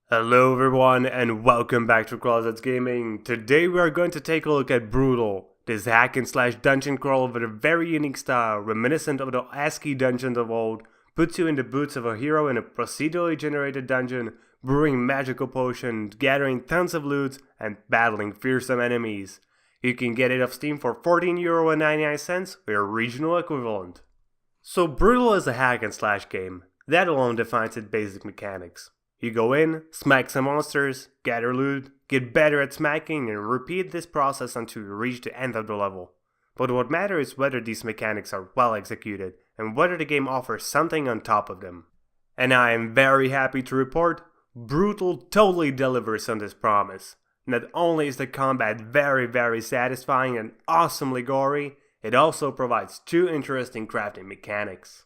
Hello everyone and welcome back to Closets Gaming. Today we are going to take a look at BRUT L, this hack and slash dungeon crawl with a very unique style, reminiscent of the ASCII dungeons of old, puts you in the boots of a hero in a procedurally generated dungeon, brewing magical potions, gathering tons of loot, and battling fearsome enemies. You can get it off Steam for €14.99 or your regional equivalent. So BRUT L is a hack and slash game. That alone defines its basic mechanics. You go in, smack some monsters, gather loot, get better at smacking, and repeat this process until you reach the end of the level. But what matters is whether these mechanics are well executed, and whether the game offers something on top of them. And I am very happy to report, BRUT L totally delivers on this promise. Not only is the combat very satisfying and awesomely gory, it also provides two interesting crafting mechanics.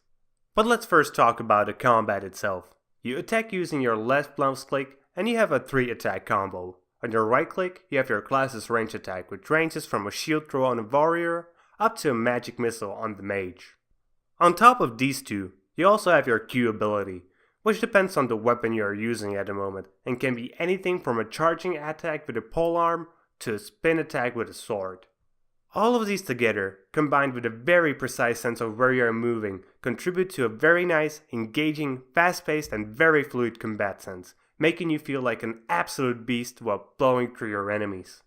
But let's first talk about the combat itself. You attack using your left mouse click and you have a 3 attack combo. On your right click, you have your class's range attack, which ranges from a shield throw on a warrior up to a magic missile on the mage. On top of these two, you also have your Q ability, which depends on the weapon you are using at the moment and can be anything from a charging attack with a polearm to a spin attack with a sword. All of these together, combined with a very precise sense of where you are moving, contribute to a very nice, engaging, fast-paced and very fluid combat sense, making you feel like an absolute beast while blowing through your enemies.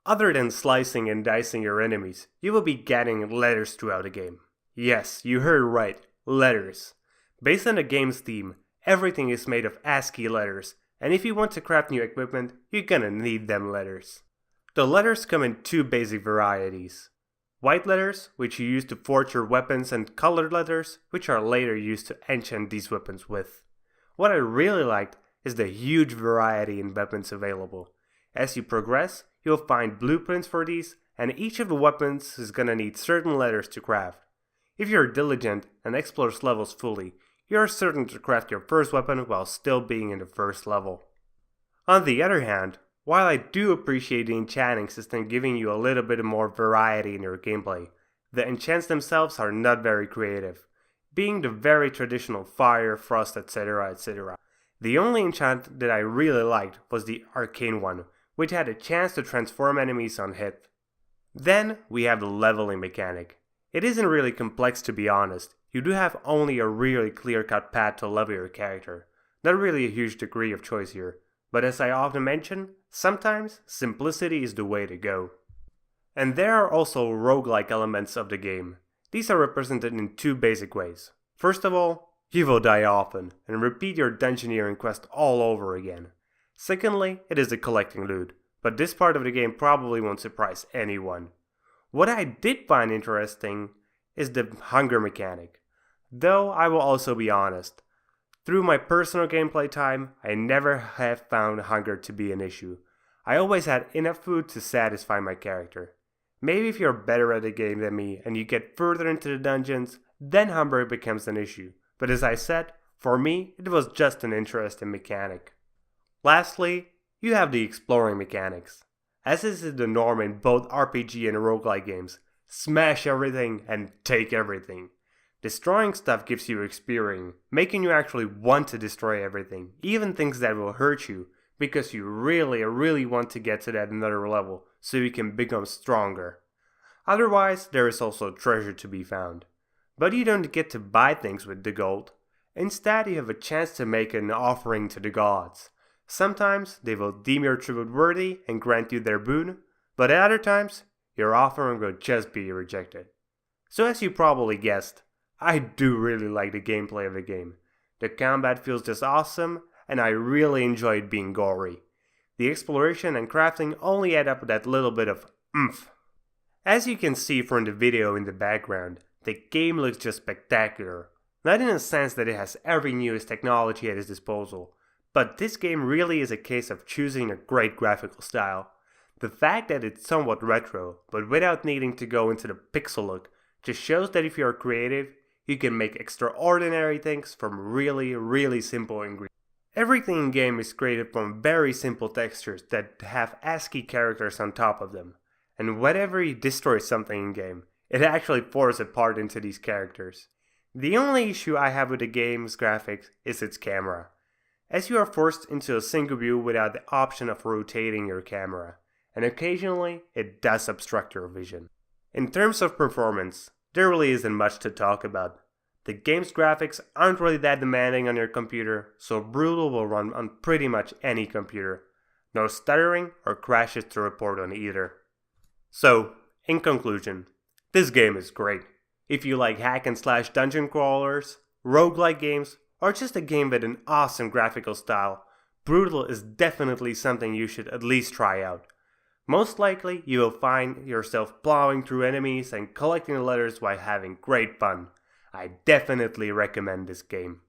Other than slicing and dicing your enemies, you will be getting letters throughout the game. Yes, you heard right, letters. Based on the game's theme, everything is made of ASCII letters, and if you want to craft new equipment, you're gonna need them letters. The letters come in two basic varieties. White letters, which you use to forge your weapons, and colored letters, which are later used to enchant these weapons with. What I really liked is the huge variety in weapons available. As you progress, you'll find blueprints for these, and each of the weapons is gonna need certain letters to craft. If you're diligent and explore levels fully, you're certain to craft your first weapon while still being in the first level. On the other hand, while I do appreciate the enchanting system giving you a little bit more variety in your gameplay, the enchants themselves are not very creative, being the very traditional fire, frost, etc. The only enchant that I really liked was the arcane one, which had a chance to transform enemies on hit. Then we have the leveling mechanic. It isn't really complex, to be honest. You do have only a really clear-cut path to level your character. Not really a huge degree of choice here. But as I often mention, sometimes simplicity is the way to go. And there are also roguelike elements of the game. These are represented in two basic ways. First of all, you will die often and repeat your dungeoneering quest all over again. Secondly, it is the collecting loot, but this part of the game probably won't surprise anyone. What I did find interesting is the hunger mechanic. Though I will also be honest, through my personal gameplay time, I never have found hunger to be an issue. I always had enough food to satisfy my character. Maybe if you're better at the game than me and you get further into the dungeons, then hunger becomes an issue. But as I said, for me, it was just an interesting mechanic. Lastly, you have the exploring mechanics. As is the norm in both RPG and roguelike games, smash everything and take everything. Destroying stuff gives you experience, making you actually want to destroy everything, even things that will hurt you, because you really want to get to that another level, so you can become stronger. Otherwise, there is also treasure to be found. But you don't get to buy things with the gold. Instead, you have a chance to make an offering to the gods. Sometimes they will deem your tribute worthy and grant you their boon, but at other times, your offering will just be rejected. So as you probably guessed, I do really like the gameplay of the game. The combat feels just awesome, and I really enjoyed being gory. The exploration and crafting only add up that little bit of oomph. As you can see from the video in the background, the game looks just spectacular. Not in a sense that it has every newest technology at its disposal, but this game really is a case of choosing a great graphical style. The fact that it's somewhat retro, but without needing to go into the pixel look, just shows that if you are creative, you can make extraordinary things from really simple ingredients. Everything in game is created from very simple textures that have ASCII characters on top of them. And whenever you destroy something in game, it actually pours apart into these characters. The only issue I have with the game's graphics is its camera. as you are forced into a single view without the option of rotating your camera, and occasionally it does obstruct your vision. In terms of performance, there really isn't much to talk about. The game's graphics aren't really that demanding on your computer, so Brutal will run on pretty much any computer. No stuttering or crashes to report on either. So, in conclusion, this game is great. If you like hack and slash dungeon crawlers, roguelike games, or just a game with an awesome graphical style, Brutal is definitely something you should at least try out. Most likely, you will find yourself plowing through enemies and collecting letters while having great fun. I definitely recommend this game.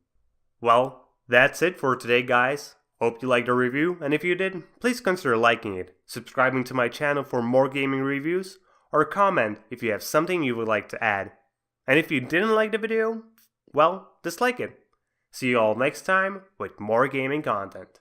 Well, that's it for today, guys. Hope you liked the review, and if you did, please consider liking it, subscribing to my channel for more gaming reviews, or comment if you have something you would like to add. And if you didn't like the video, well, dislike it. See you all next time with more gaming content.